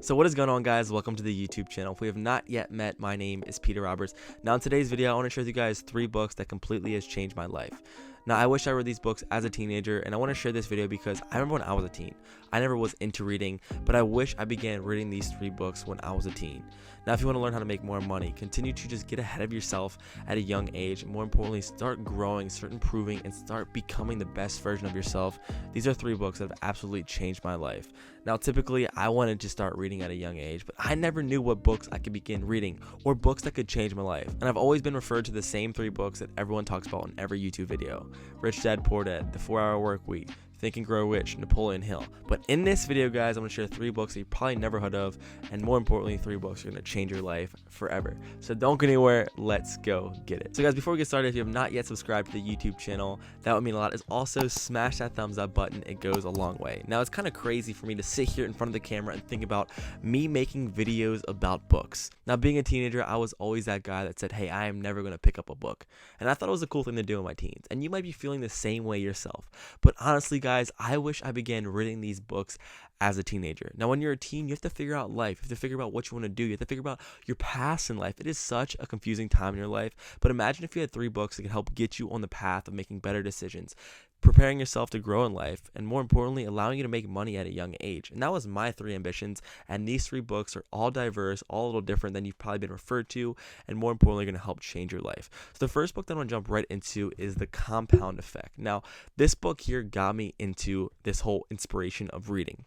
So what is going on, guys? Welcome to the YouTube channel. If we have not yet met, my name is Peter Roberts. Now in today's video, I want to share with you guys 3 books that completely has changed my life. Now I wish I read these books as a teenager, and I want to share this video because I remember when I was a teen. I never was into reading, but I wish I began reading these 3 books when I was a teen. Now if you want to learn how to make more money, continue to just get ahead of yourself at a young age, and more importantly, start growing, start improving, and start becoming the best version of yourself. These are 3 books that have absolutely changed my life. Now typically I wanted to start reading at a young age, but I never knew what books I could begin reading or books that could change my life. And I've always been referred to the same 3 books that everyone talks about in every YouTube video: Rich Dad Poor Dad, The 4-Hour Work Week, Think and Grow Rich, Napoleon Hill. But in this video, guys, I'm going to share 3 books that you probably never heard of, and more importantly, 3 books that are going to change your life forever. So don't go anywhere, let's go get it. So guys, before we get started, if you have not yet subscribed to the YouTube channel, that would mean a lot. Is also smash that thumbs up button, it goes a long way. Now it's kind of crazy for me to sit here in front of the camera and think about me making videos about books. Now being a teenager, I was always that guy that said, hey, I am never going to pick up a book. And I thought it was a cool thing to do in my teens. And you might be feeling the same way yourself. But honestly, guys, I wish I began reading these books as a teenager. Now, when you're a teen, you have to figure out life. You have to figure out what you want to do. You have to figure out your past in life. It is such a confusing time in your life. But imagine if you had 3 books that could help get you on the path of making better decisions, preparing yourself to grow in life, and more importantly, allowing you to make money at a young age. And that was my 3 ambitions. And these 3 books are all diverse, all a little different than you've probably been referred to, and more importantly, going to help change your life. So the first book that I want to jump right into is The Compound Effect. Now, this book here got me into this whole inspiration of reading.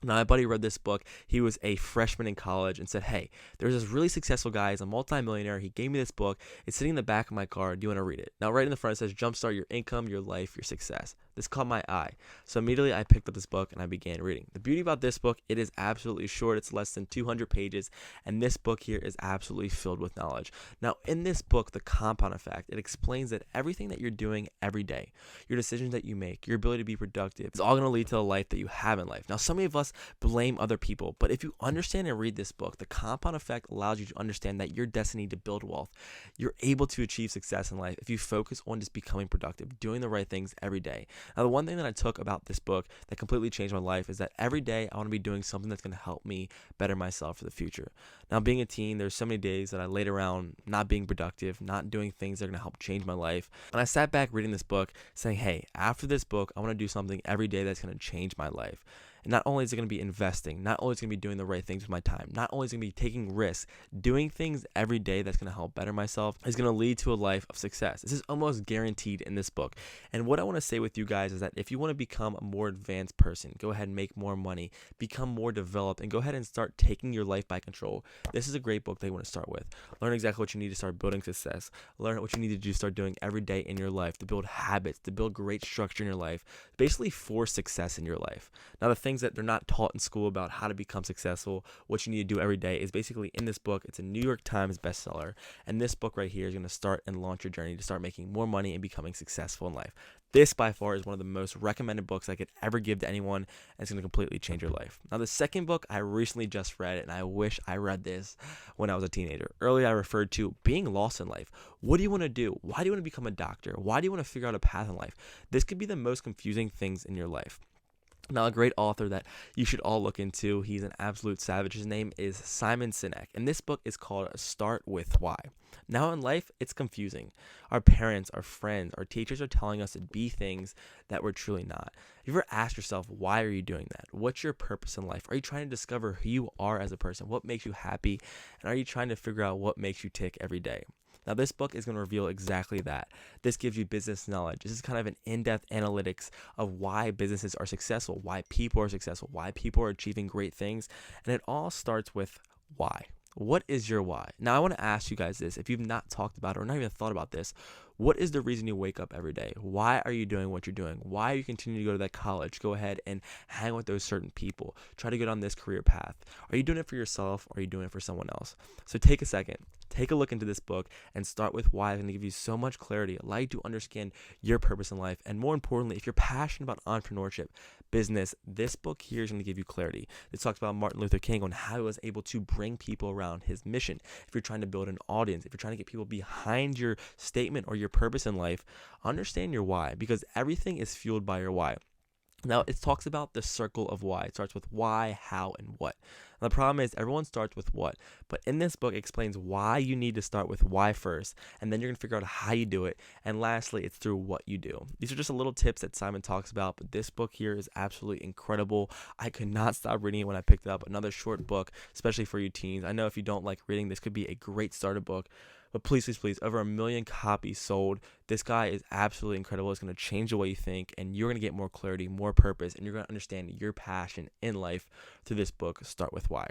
Now, my buddy read this book. He was a freshman in college and said, hey, there's this really successful guy. He's a multimillionaire. He gave me this book. It's sitting in the back of my car. Do you want to read it? Now, right in the front, it says, jumpstart your income, your life, your success. This caught my eye. So immediately I picked up this book and I began reading. The beauty about this book, it is absolutely short. It's less than 200 pages. And this book here is absolutely filled with knowledge. Now, in this book, The Compound Effect, it explains that everything that you're doing every day, your decisions that you make, your ability to be productive, is all going to lead to the life that you have in life. Now, some of us blame other people, but if you understand and read this book, The Compound Effect allows you to understand that your destiny to build wealth, you're able to achieve success in life if you focus on just becoming productive, doing the right things every day. Now, the one thing that I took about this book that completely changed my life is that every day I want to be doing something that's going to help me better myself for the future. Now, being a teen, there's so many days that I laid around not being productive, not doing things that are going to help change my life. And I sat back reading this book saying, hey, after this book, I want to do something every day that's going to change my life. And not only is it going to be investing, not only is it going to be doing the right things with my time, not only is it going to be taking risks, doing things every day that's going to help better myself is going to lead to a life of success. This is almost guaranteed in this book. And what I want to say with you guys is that if you want to become a more advanced person, go ahead and make more money, become more developed, and go ahead and start taking your life by control, this is a great book that you want to start with. Learn exactly what you need to start building success. Learn what you need to do, start doing every day in your life to build habits, to build great structure in your life, basically for success in your life. Now, the things that they're not taught in school about how to become successful, what you need to do every day, is basically in this book. It's a New York Times bestseller, and this book right here is going to start and launch your journey to start making more money and becoming successful in life. This by far is one of the most recommended books I could ever give to anyone, and it's going to completely change your life. Now, the second book I recently just read, and I wish I read this when I was a teenager. Earlier I referred to being lost in life. What do you want to do? Why do you want to become a doctor? Why do you want to figure out a path in life? This could be the most confusing things in your life. Now, a great author that you should all look into, he's an absolute savage. His name is Simon Sinek, and this book is called Start With Why. Now, in life, it's confusing. Our parents, our friends, our teachers are telling us to be things that we're truly not. Have you ever asked yourself, why are you doing that? What's your purpose in life? Are you trying to discover who you are as a person? What makes you happy? And are you trying to figure out what makes you tick every day? Now, this book is going to reveal exactly that. This gives you business knowledge. This is kind of an in-depth analytics of why businesses are successful, why people are successful, why people are achieving great things. And it all starts with why. What is your why? Now, I want to ask you guys this. If you've not talked about it or not even thought about this, what is the reason you wake up every day? Why are you doing what you're doing? Why are you continuing to go to that college? Go ahead and hang with those certain people. Try to get on this career path. Are you doing it for yourself or are you doing it for someone else? So take a second. Take a look into this book and start with why. It's going to give you so much clarity, allow you to understand your purpose in life. And more importantly, if you're passionate about entrepreneurship, business, this book here is going to give you clarity. This talks about Martin Luther King on how he was able to bring people around his mission. If you're trying to build an audience, if you're trying to get people behind your statement or your purpose in life, understand your why, because everything is fueled by your why. Now, it talks about the circle of why. It starts with why, how, and what. And the problem is everyone starts with what, but in this book it explains why you need to start with why first, and then you're gonna figure out how you do it, and lastly it's through what you do. These are just a little tips that Simon talks about, but this book here is absolutely incredible. I could not stop reading it when I picked it up. Another short book, especially for you teens. I know if you don't like reading, this could be a great starter book. But please, please, please, over 1 million copies sold. This guy is absolutely incredible. It's going to change the way you think, and you're going to get more clarity, more purpose, and you're going to understand your passion in life through this book, Start With Why.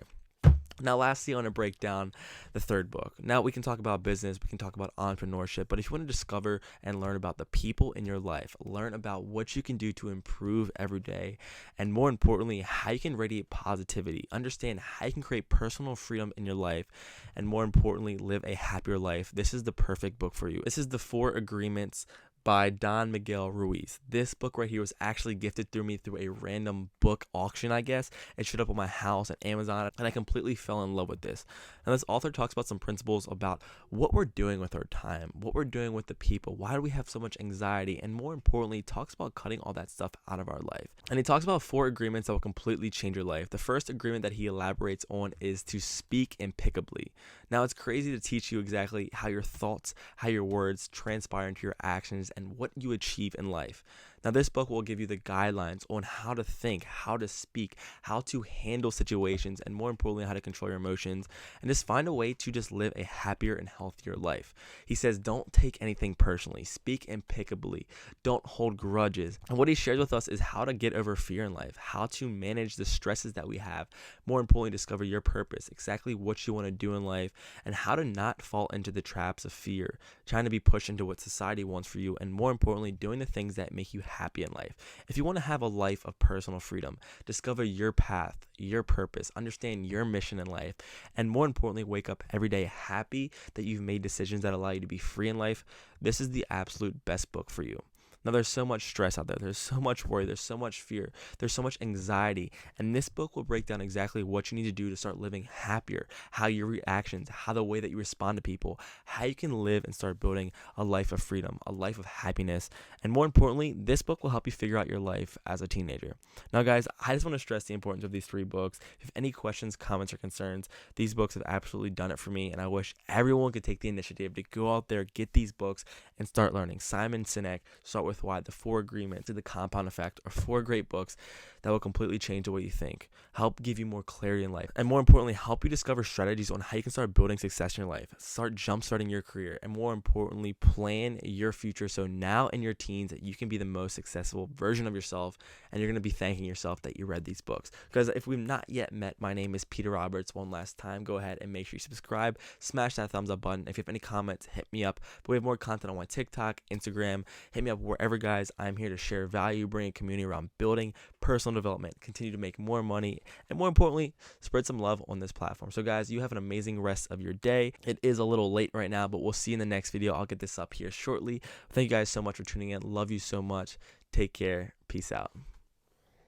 Now, lastly, I want to break down the third book. Now, we can talk about business, we can talk about entrepreneurship, but if you want to discover and learn about the people in your life, learn about what you can do to improve every day, and more importantly, how you can radiate positivity, understand how you can create personal freedom in your life, and more importantly, live a happier life, this is the perfect book for you. This is The 4 Agreements by Don Miguel Ruiz. This book right here was actually gifted through me through a random book auction, I guess. It showed up on my house at Amazon, and I completely fell in love with this. Now, this author talks about some principles about what we're doing with our time, what we're doing with the people, why do we have so much anxiety, and more importantly, talks about cutting all that stuff out of our life. And he talks about 4 agreements that will completely change your life. The first agreement that he elaborates on is to speak impeccably. Now, it's crazy to teach you exactly how your thoughts, how your words transpire into your actions, and what you achieve in life. Now, this book will give you the guidelines on how to think, how to speak, how to handle situations, and more importantly, how to control your emotions, and just find a way to just live a happier and healthier life. He says, don't take anything personally, speak impeccably, don't hold grudges. And what he shares with us is how to get over fear in life, how to manage the stresses that we have, more importantly, discover your purpose, exactly what you want to do in life, and how to not fall into the traps of fear, trying to be pushed into what society wants for you, and more importantly, doing the things that make you happy in life. If you want to have a life of personal freedom, discover your path, your purpose, understand your mission in life, and more importantly, wake up every day happy that you've made decisions that allow you to be free in life, this is the absolute best book for you. Now, there's so much stress out there. There's so much worry. There's so much fear. There's so much anxiety. And this book will break down exactly what you need to do to start living happier, how your reactions, how the way that you respond to people, how you can live and start building a life of freedom, a life of happiness. And more importantly, this book will help you figure out your life as a teenager. Now, guys, I just want to stress the importance of these 3 books. If you have any questions, comments, or concerns, these books have absolutely done it for me. And I wish everyone could take the initiative to go out there, get these books, and start learning. Simon Sinek, Start With Why, The 4 Agreements, The Compound Effect are 4 great books that will completely change the way you think, help give you more clarity in life, and more importantly, help you discover strategies on how you can start building success in your life, start jumpstarting your career, and more importantly, plan your future so now in your teens that you can be the most successful version of yourself, and you're going to be thanking yourself that you read these books. Because if we've not yet met, my name is Peter Roberts. One last time, go ahead and make sure you subscribe, smash that thumbs up button. If you have any comments, hit me up. But we have more content on my TikTok, Instagram. Hit me up wherever, guys. I'm here to share value, bring a community around building personal development, continue to make more money, and more importantly, spread some love on this platform. So, guys, you have an amazing rest of your day. It is a little late right now, but we'll see you in the next video. I'll get this up here shortly. Thank you guys so much for tuning in. Love you so much. Take care. Peace out.